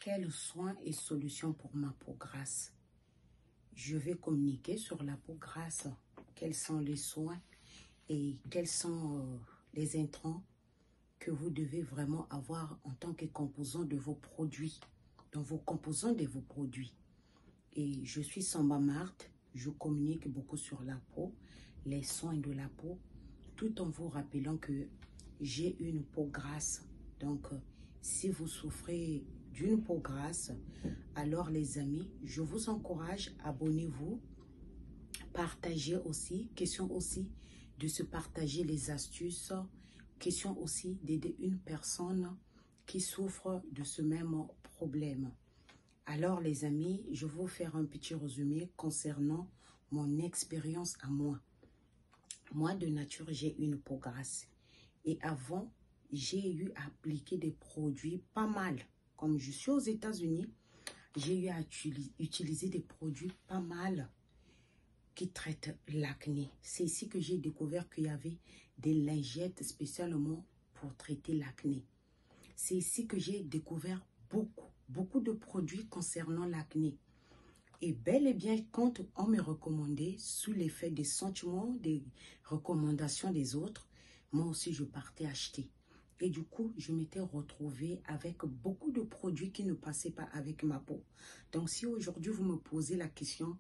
Quels soins et solutions pour ma peau grasse? Je vais communiquer sur la peau grasse. Quels sont les soins et quels sont les intrants que vous devez vraiment avoir en tant que composant de vos produits, dans vos composants de vos produits. Et je suis Samba Marthe, je communique beaucoup sur la peau, les soins de la peau, tout en vous rappelant que j'ai une peau grasse. Donc, si vous souffrez d'une peau grasse, alors les amis, je vous encourage, abonnez-vous, partagez aussi, question aussi de se partager les astuces, question aussi d'aider une personne qui souffre de ce même problème. Alors les amis, je vais vous faire un petit résumé concernant mon expérience à moi. Moi de nature, j'ai une peau grasse. Et avant, j'ai eu à appliquer des produits pas mal. Comme je suis aux États-Unis, j'ai eu à utiliser des produits pas mal qui traitent l'acné. C'est ici que j'ai découvert qu'il y avait des lingettes spécialement pour traiter l'acné. C'est ici que j'ai découvert beaucoup de produits concernant l'acné. Et bel et bien, quand on me recommandait, sous l'effet des sentiments, des recommandations des autres, moi aussi je partais acheter. Et du coup, je m'étais retrouvée avec beaucoup de produits qui ne passaient pas avec ma peau. Donc si aujourd'hui vous me posez la question,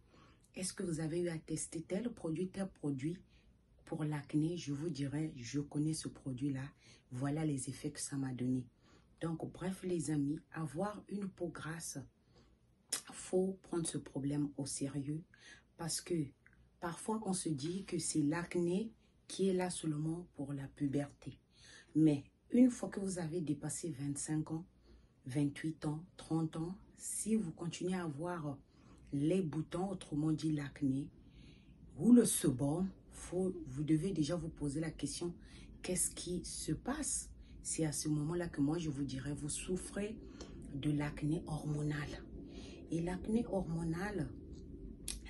est-ce que vous avez eu à tester tel produit pour l'acné? Je vous dirais, je connais ce produit-là. Voilà les effets que ça m'a donné. Donc, bref, les amis, avoir une peau grasse, faut prendre ce problème au sérieux parce que parfois, on se dit que c'est l'acné qui est là seulement pour la puberté. Mais une fois que vous avez dépassé 25 ans, 28 ans, 30 ans, si vous continuez à avoir les boutons, autrement dit l'acné, ou le sebum, vous devez déjà vous poser la question, qu'est-ce qui se passe? C'est à ce moment-là que moi je vous dirais, vous souffrez de l'acné hormonal. Et l'acné hormonal,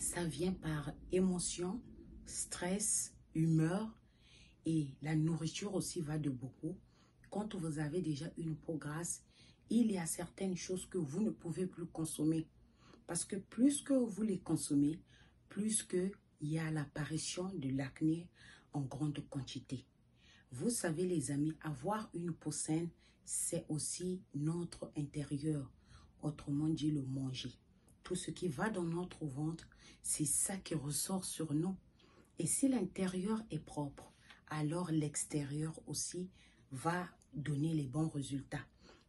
ça vient par émotion, stress, humeur, et la nourriture aussi va de beaucoup. Quand vous avez déjà une peau grasse, il y a certaines choses que vous ne pouvez plus consommer. Parce que plus que vous les consommez, plus qu'il y a l'apparition de l'acné en grande quantité. Vous savez les amis, avoir une peau saine, c'est aussi notre intérieur. Autrement dit, le manger. Tout ce qui va dans notre ventre, c'est ça qui ressort sur nous. Et si l'intérieur est propre, alors l'extérieur aussi va donner les bons résultats.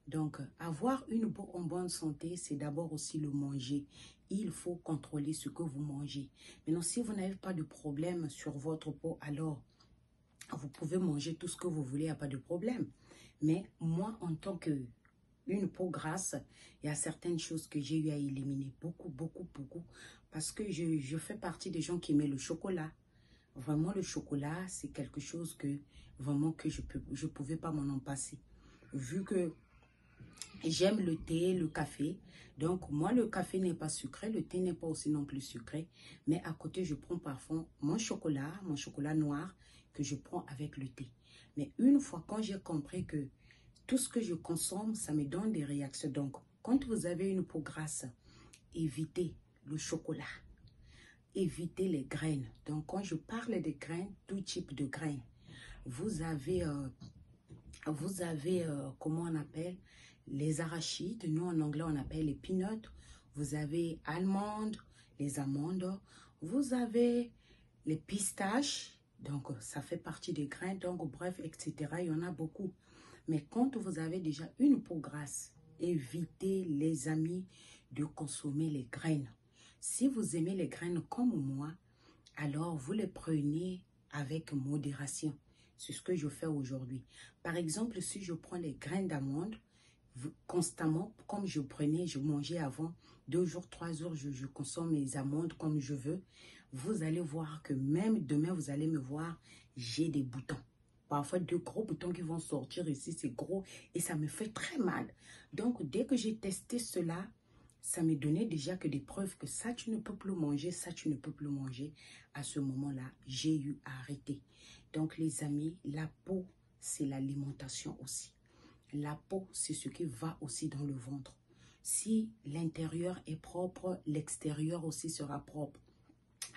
Donc, avoir une peau en bonne santé, c'est d'abord aussi le manger. Il faut contrôler ce que vous mangez. Maintenant, si vous n'avez pas de problème sur votre peau, alors vous pouvez manger tout ce que vous voulez, il n'y a pas de problème. Mais moi, en tant qu'une peau grasse, il y a certaines choses que j'ai eu à éliminer. Beaucoup. Parce que je fais partie des gens qui aiment le chocolat. Vraiment, le chocolat, c'est quelque chose que vraiment que je pouvais pas m'en passer. Vu que j'aime le thé, le café. Donc, moi, le café n'est pas sucré, le thé n'est pas aussi non plus sucré. Mais à côté, je prends parfois mon chocolat noir que je prends avec le thé. Mais une fois, quand j'ai compris que tout ce que je consomme, ça me donne des réactions. Donc, quand vous avez une peau grasse, évitez le chocolat. Évitez les graines. Donc, quand je parle des graines, tout type de graines. Vous avez comment on appelle les arachides. Nous, en anglais, on appelle les peanuts. Vous avez les amandes. Vous avez les pistaches. Donc, ça fait partie des graines. Donc, bref, etc. Il y en a beaucoup. Mais quand vous avez déjà une peau grasse, évitez, les amis, de consommer les graines. Si vous aimez les graines comme moi, alors vous les prenez avec modération. C'est ce que je fais aujourd'hui. Par exemple, si je prends les graines d'amande, constamment, comme je mangeais avant, 2 jours, 3 jours, je consomme mes amandes comme je veux. Vous allez voir que même demain, vous allez me voir, j'ai des boutons. Parfois, 2 gros boutons qui vont sortir ici, c'est gros et ça me fait très mal. Donc, dès que j'ai testé cela, ça me donnait déjà que des preuves que ça, tu ne peux plus manger, ça, tu ne peux plus manger. À ce moment-là, j'ai eu à arrêter. Donc, les amis, la peau, c'est l'alimentation aussi. La peau, c'est ce qui va aussi dans le ventre. Si l'intérieur est propre, l'extérieur aussi sera propre.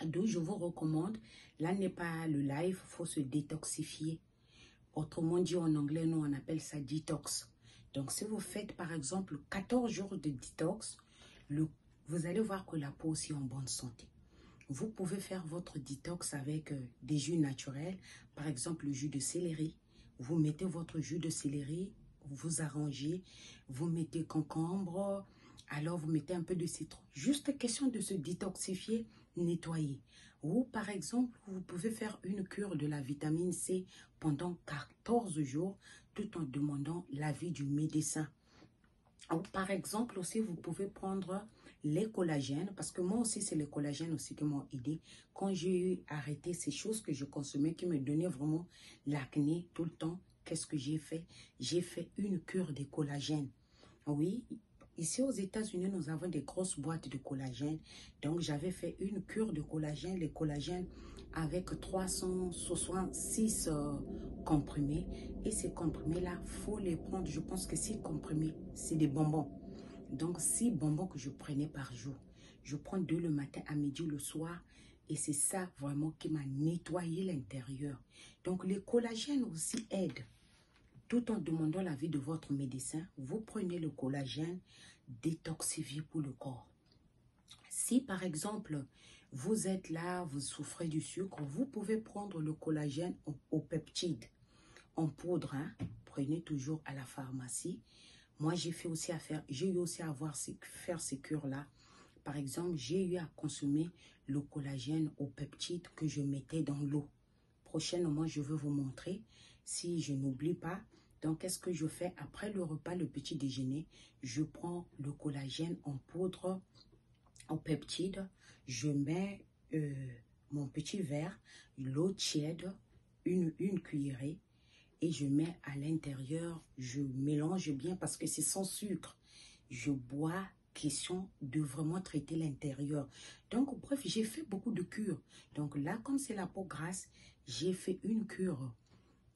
Donc, je vous recommande, là n'est pas le live, il faut se détoxifier. Autrement dit, en anglais, nous, on appelle ça detox. Donc, si vous faites, par exemple, 14 jours de detox, vous allez voir que la peau aussi est en bonne santé. Vous pouvez faire votre detox avec des jus naturels, par exemple, le jus de céleri. Vous mettez votre jus de céleri, vous arrangez, vous mettez concombre, alors vous mettez un peu de citron. Juste question de se détoxifier, nettoyer. Ou par exemple, vous pouvez faire une cure de la vitamine C pendant 14 jours tout en demandant l'avis du médecin. Ou par exemple aussi, vous pouvez prendre les collagènes, parce que moi aussi, c'est les collagènes aussi qui m'ont aidé. Quand j'ai eu arrêté ces choses que je consommais, qui me donnaient vraiment l'acné tout le temps, qu'est-ce que j'ai fait? J'ai fait une cure de collagène. Oui, ici aux États-Unis, nous avons des grosses boîtes de collagène. Donc, j'avais fait une cure de collagène, les collagènes avec 366 comprimés. Et ces comprimés-là, il faut les prendre. Je pense que 6 comprimés, c'est des bonbons. Donc, 6 bonbons que je prenais par jour. Je prends 2 le matin, à midi, le soir. Et c'est ça vraiment qui m'a nettoyé l'intérieur. Donc, les collagènes aussi aident. Tout en demandant l'avis de votre médecin, vous prenez le collagène détoxifié pour le corps. Si par exemple, vous êtes là, vous souffrez du sucre, vous pouvez prendre le collagène au peptide en poudre. Hein. Prenez toujours à la pharmacie. Moi, j'ai eu aussi à faire ces cures-là. Par exemple, j'ai eu à consommer le collagène au peptide que je mettais dans l'eau. Prochainement, je vais vous montrer si je n'oublie pas. Donc, qu'est-ce que je fais après le repas, le petit déjeuner? Je prends le collagène en poudre au peptide. Je mets mon petit verre, l'eau tiède, une cuillerée. Et je mets à l'intérieur, je mélange bien parce que c'est sans sucre. Je bois, question de vraiment traiter l'intérieur. Donc, bref, j'ai fait beaucoup de cures. Donc là, comme c'est la peau grasse, j'ai fait une cure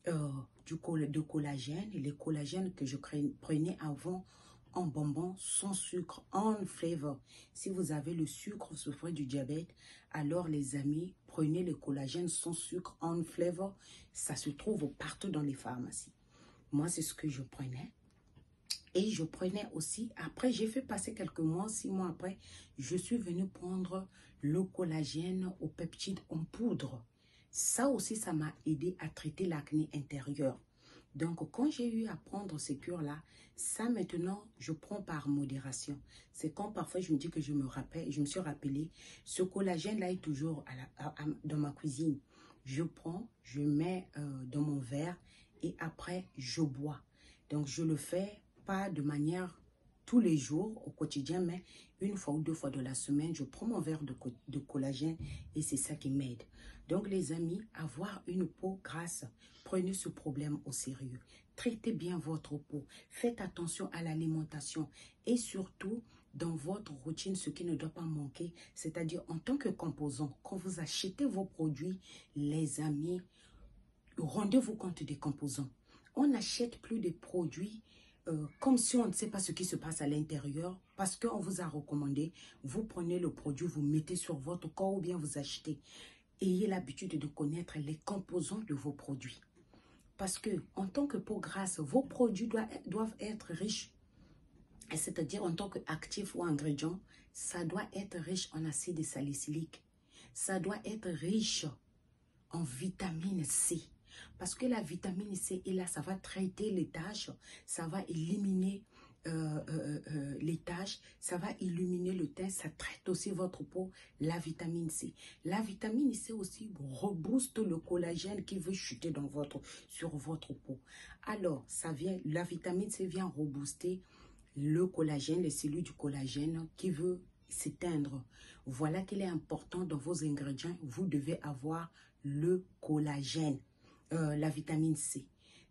de collagène. Les collagènes que je prenais avant en bonbons sans sucre, en flavor. Si vous avez le sucre, souffrez du diabète, alors les amis, prenez le collagène sans sucre, en flavor. Ça se trouve partout dans les pharmacies. Moi, c'est ce que je prenais. Et je prenais aussi, après j'ai fait passer quelques mois, 6 mois après, je suis venue prendre le collagène au peptide en poudre. Ça aussi, ça m'a aidé à traiter l'acné intérieur. Donc, quand j'ai eu à prendre ces cures-là, ça maintenant, je prends par modération. C'est quand parfois je me dis que je me suis rappelé, ce collagène-là est toujours dans ma cuisine. Je prends, je mets dans mon verre et après, je bois. Donc, je le fais pas de manière tous les jours au quotidien, mais 1 fois ou 2 fois de la semaine, je prends mon verre de collagène et c'est ça qui m'aide. Donc les amis, avoir une peau grasse, prenez ce problème au sérieux. Traitez bien votre peau, faites attention à l'alimentation et surtout dans votre routine, ce qui ne doit pas manquer, c'est-à-dire en tant que composant, quand vous achetez vos produits, les amis, rendez-vous compte des composants. On n'achète plus des produits comme si on ne sait pas ce qui se passe à l'intérieur, parce qu'on vous a recommandé, vous prenez le produit, vous mettez sur votre corps ou bien vous achetez. Ayez l'habitude de connaître les composants de vos produits. Parce que en tant que peau grasse, vos produits doivent être riches. C'est-à-dire en tant qu'actif ou ingrédient, ça doit être riche en acide salicylique. Ça doit être riche en vitamine C. Parce que la vitamine C est là, ça va traiter les taches, ça va éliminer les taches, ça va illuminer le teint, ça traite aussi votre peau, la vitamine C. La vitamine C aussi rebooste le collagène qui veut chuter sur votre peau. Alors, la vitamine C vient rebooster le collagène, les cellules du collagène qui veut s'éteindre. Voilà qu'il est important dans vos ingrédients, vous devez avoir le collagène, la vitamine C.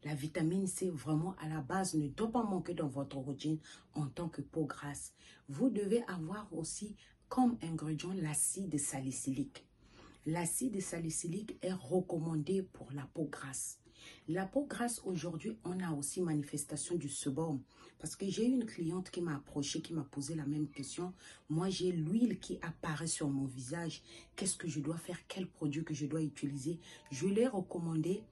La vitamine C, vraiment, à la base, ne doit pas manquer dans votre routine en tant que peau grasse. Vous devez avoir aussi comme ingrédient l'acide salicylique. L'acide salicylique est recommandé pour la peau grasse. La peau grasse, aujourd'hui, on a aussi manifestation du sebum. Parce que j'ai une cliente qui m'a approché, qui m'a posé la même question. Moi, j'ai l'huile qui apparaît sur mon visage. Qu'est-ce que je dois faire? Quel produit que je dois utiliser? Je lui ai recommandé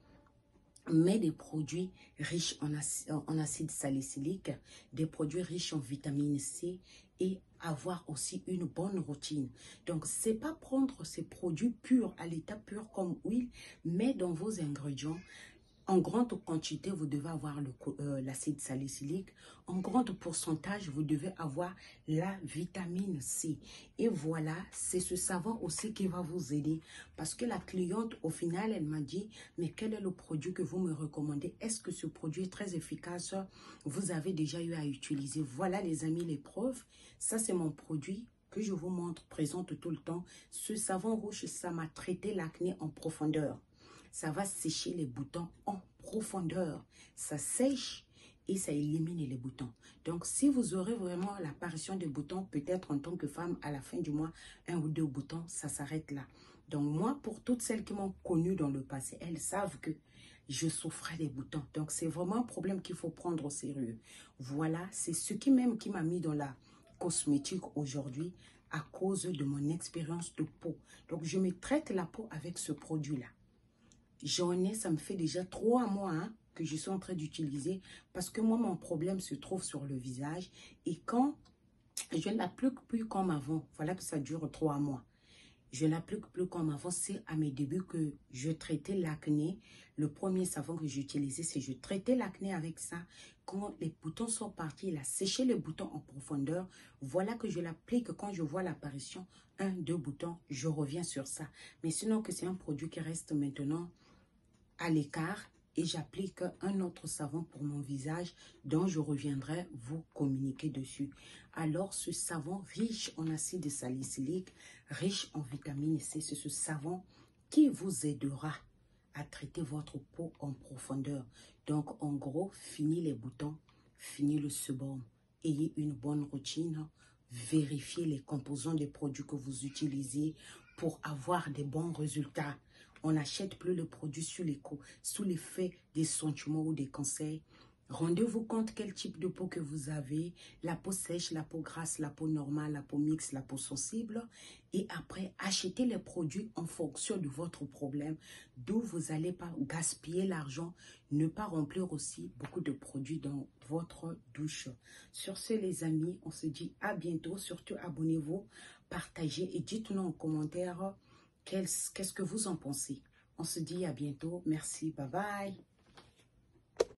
mais des produits riches en acide salicylique, des produits riches en vitamine C et avoir aussi une bonne routine. Donc, c'est pas prendre ces produits purs, à l'état pur comme huile, mais dans vos ingrédients, en grande quantité, vous devez avoir l'acide salicylique. En grand pourcentage, vous devez avoir la vitamine C. Et voilà, c'est ce savon aussi qui va vous aider. Parce que la cliente, au final, elle m'a dit, mais quel est le produit que vous me recommandez? Est-ce que ce produit est très efficace? Vous avez déjà eu à utiliser. Voilà les amis, les preuves. Ça, c'est mon produit que je vous montre, présente tout le temps. Ce savon rouge, ça m'a traité l'acné en profondeur. Ça va sécher les boutons en profondeur. Ça sèche et ça élimine les boutons. Donc, si vous aurez vraiment l'apparition des boutons, peut-être en tant que femme, à la fin du mois, 1 ou 2 boutons, ça s'arrête là. Donc, moi, pour toutes celles qui m'ont connue dans le passé, elles savent que je souffrais des boutons. Donc, c'est vraiment un problème qu'il faut prendre au sérieux. Voilà, c'est ce qui même qui m'a mis dans la cosmétique aujourd'hui à cause de mon expérience de peau. Donc, je me traite la peau avec ce produit-là. J'en ai, ça me fait déjà 3 mois que je suis en train d'utiliser parce que moi, mon problème se trouve sur le visage. Et quand je ne l'applique plus comme avant, voilà que ça dure 3 mois. Je ne l'applique plus comme avant, c'est à mes débuts que je traitais l'acné. Le premier savon que j'utilisais, c'est je traitais l'acné avec ça. Quand les boutons sont partis, il a séché les boutons en profondeur. Voilà que je l'applique quand je vois l'apparition 1, 2 boutons, je reviens sur ça. Mais sinon que c'est un produit qui reste maintenant à l'écart et j'applique un autre savon pour mon visage dont je reviendrai vous communiquer dessus. Alors, ce savon riche en acide salicylique, riche en vitamine C, c'est ce savon qui vous aidera à traiter votre peau en profondeur. Donc, en gros, fini les boutons, fini le sebum. Ayez une bonne routine. Vérifiez les composants des produits que vous utilisez pour avoir des bons résultats. On n'achète plus le produit sous l'effet des sentiments ou des conseils. Rendez-vous compte quel type de peau que vous avez, la peau sèche, la peau grasse, la peau normale, la peau mixte, la peau sensible. Et après, achetez les produits en fonction de votre problème, d'où vous n'allez pas gaspiller l'argent, ne pas remplir aussi beaucoup de produits dans votre douche. Sur ce, les amis, on se dit à bientôt. Surtout, abonnez-vous, partagez et dites-nous en commentaire qu'est-ce que vous en pensez. On se dit à bientôt. Merci. Bye bye.